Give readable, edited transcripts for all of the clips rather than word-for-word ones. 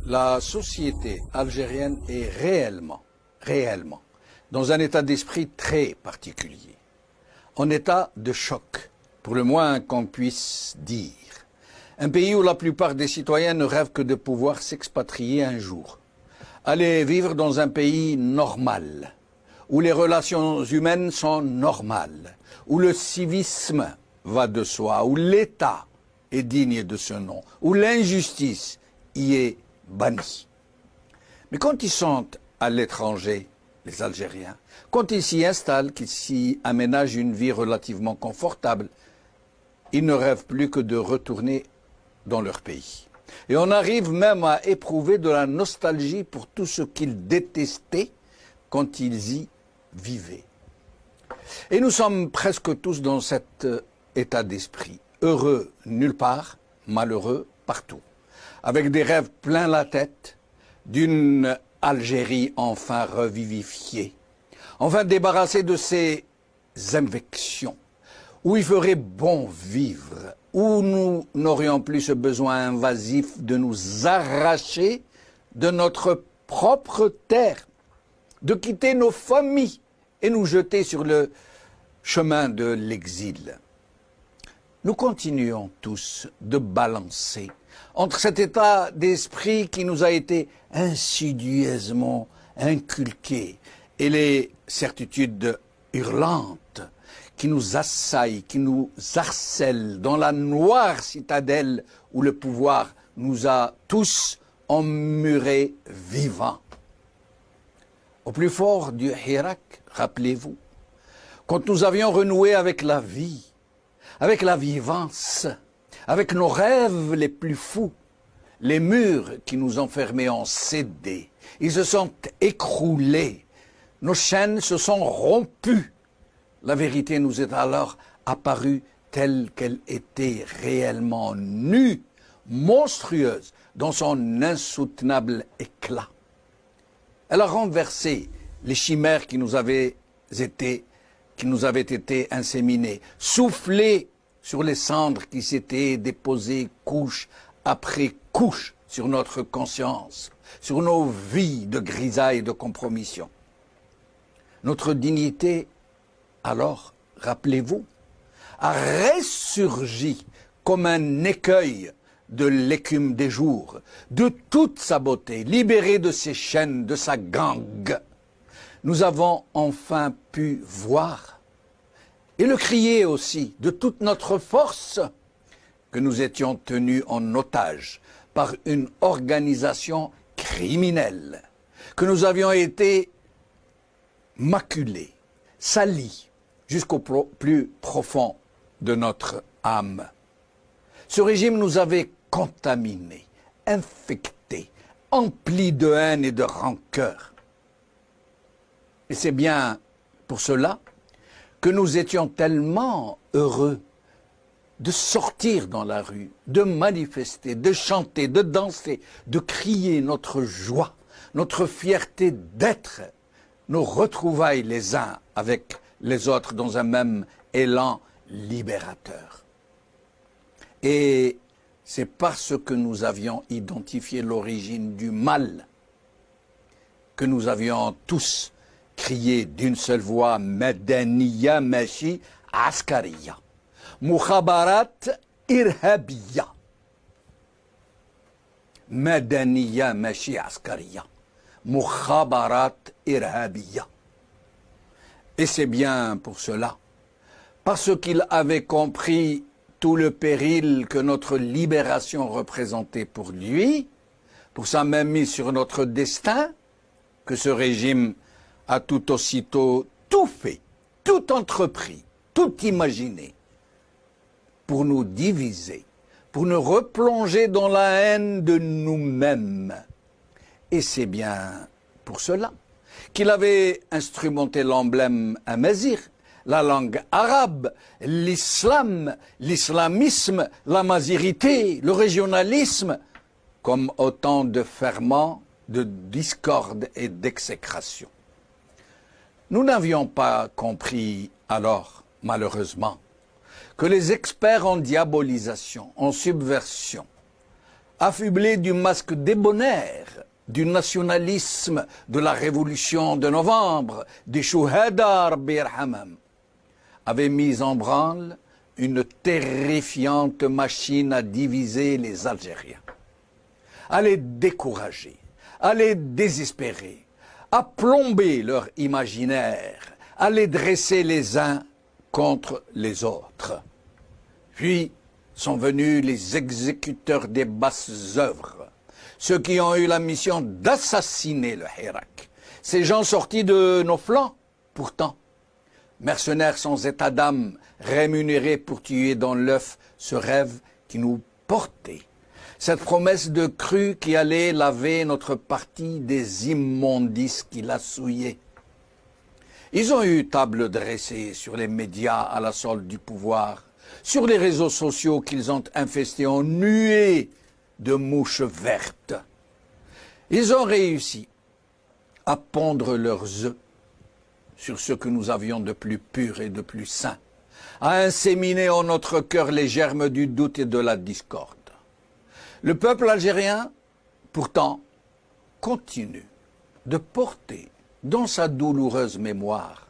La société algérienne est réellement, dans un état d'esprit très particulier, en état de choc, pour le moins qu'on puisse dire. Un pays où la plupart des citoyens ne rêvent que de pouvoir s'expatrier un jour, aller vivre dans un pays normal, où les relations humaines sont normales, où le civisme va de soi, où l'État est digne de ce nom, où l'injustice y est bannis. Mais quand ils sont à l'étranger, les Algériens, quand ils s'y installent, qu'ils s'y aménagent une vie relativement confortable, ils ne rêvent plus que de retourner dans leur pays. Et on arrive même à éprouver de la nostalgie pour tout ce qu'ils détestaient quand ils y vivaient. Et nous sommes presque tous dans cet état d'esprit, heureux nulle part, malheureux partout, avec des rêves plein la tête d'une Algérie enfin revivifiée, enfin débarrassée de ces infections, où il ferait bon vivre, où nous n'aurions plus ce besoin invasif de nous arracher de notre propre terre, de quitter nos familles et nous jeter sur le chemin de l'exil. Nous continuons tous de balancer entre cet état d'esprit qui nous a été insidieusement inculqué et les certitudes hurlantes qui nous assaillent, qui nous harcèlent dans la noire citadelle où le pouvoir nous a tous emmurés vivants. Au plus fort du Hirak, rappelez-vous, quand nous avions renoué avec la vie, avec la vivance, avec nos rêves les plus fous, les murs qui nous enfermaient ont cédé, ils se sont écroulés, nos chaînes se sont rompues. La vérité nous est alors apparue telle qu'elle était réellement nue, monstrueuse, dans son insoutenable éclat. Elle a renversé les chimères qui nous avaient été inséminées, soufflé sur les cendres qui s'étaient déposées couche après couche sur notre conscience, sur nos vies de grisaille et de compromission. Notre dignité, alors, rappelez-vous, a ressurgi comme un écueil de l'écume des jours, de toute sa beauté, libérée de ses chaînes, de sa gangue. Nous avons enfin pu voir et le crier aussi de toute notre force que nous étions tenus en otage par une organisation criminelle, que nous avions été maculés, salis jusqu'au plus profond de notre âme. Ce régime nous avait contaminés, infectés, emplis de haine et de rancœur. Et c'est bien pour cela que nous étions tellement heureux de sortir dans la rue, de manifester, de chanter, de danser, de crier notre joie, notre fierté d'être, nos retrouvailles les uns avec les autres dans un même élan libérateur. Et c'est parce que nous avions identifié l'origine du mal que nous avions tous crié d'une seule voix « Madaniya Mashi Askariya » Mukhabarat Irhabiya. Madaniya Mashi Askariya Mukhabarat Irhabiya. Et c'est bien pour cela, parce qu'il avait compris tout le péril que notre libération représentait pour lui, pour sa mainmise sur notre destin, que ce régime a tout aussitôt tout fait, tout entrepris, tout imaginé, pour nous diviser, pour nous replonger dans la haine de nous-mêmes. Et c'est bien pour cela qu'il avait instrumenté l'emblème amazigh, la langue arabe, l'islam, l'islamisme, la mazirité, le régionalisme, comme autant de ferments, de discorde et d'exécration. Nous n'avions pas compris alors, malheureusement, que les experts en diabolisation, en subversion, affublé du masque débonnaire du nationalisme de la révolution de novembre, des Shuhada Rabbi Yarhamhum, avait mis en branle une terrifiante machine à diviser les Algériens, à les décourager, à les désespérer, à plomber leur imaginaire, à les dresser les uns contre les autres. Puis sont venus les exécuteurs des basses œuvres, ceux qui ont eu la mission d'assassiner le Hirak, ces gens sortis de nos flancs, pourtant, mercenaires sans état d'âme, rémunérés pour tuer dans l'œuf ce rêve qui nous portait, cette promesse de crue qui allait laver notre parti des immondices qui la souillaient. Ils ont eu table dressée sur les médias à la solde du pouvoir, sur les réseaux sociaux qu'ils ont infestés en nuées de mouches vertes. Ils ont réussi à pondre leurs œufs sur ce que nous avions de plus pur et de plus saint, à inséminer en notre cœur les germes du doute et de la discorde. Le peuple algérien, pourtant, continue de porter dans sa douloureuse mémoire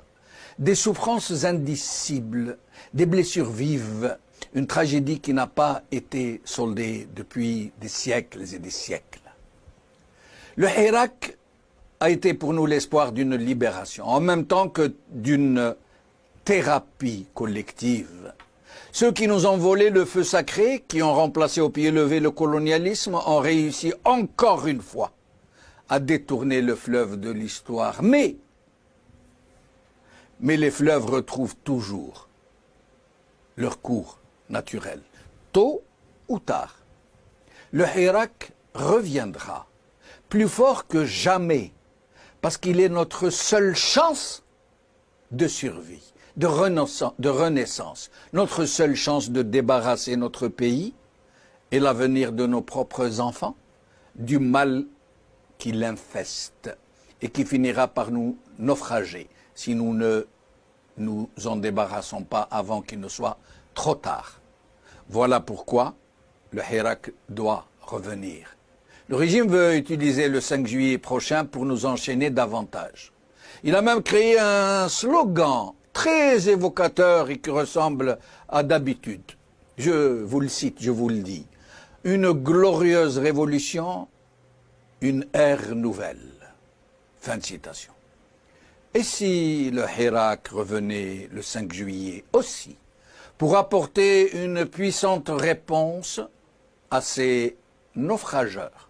des souffrances indicibles, des blessures vives, une tragédie qui n'a pas été soldée depuis des siècles et des siècles. Le Hirak a été pour nous l'espoir d'une libération, en même temps que d'une thérapie collective. Ceux qui nous ont volé le feu sacré, qui ont remplacé au pied levé le colonialisme, ont réussi encore une fois à détourner le fleuve de l'histoire. Mais les fleuves retrouvent toujours leur cours naturel. Tôt ou tard, le Hirak reviendra, plus fort que jamais, parce qu'il est notre seule chance de survie, de renaissance, notre seule chance de débarrasser notre pays et l'avenir de nos propres enfants du mal qui l'infeste et qui finira par nous naufrager si nous ne nous en débarrassons pas avant qu'il ne soit trop tard. Voilà pourquoi le Hirak doit revenir. Le régime veut utiliser le 5 juillet prochain pour nous enchaîner davantage. Il a même créé un slogan très évocateur et qui ressemble à d'habitude. Je vous le cite, je vous le dis. Une glorieuse révolution, une ère nouvelle. Fin de citation. Et si le Hirak revenait le 5 juillet aussi, pour apporter une puissante réponse à ces naufrageurs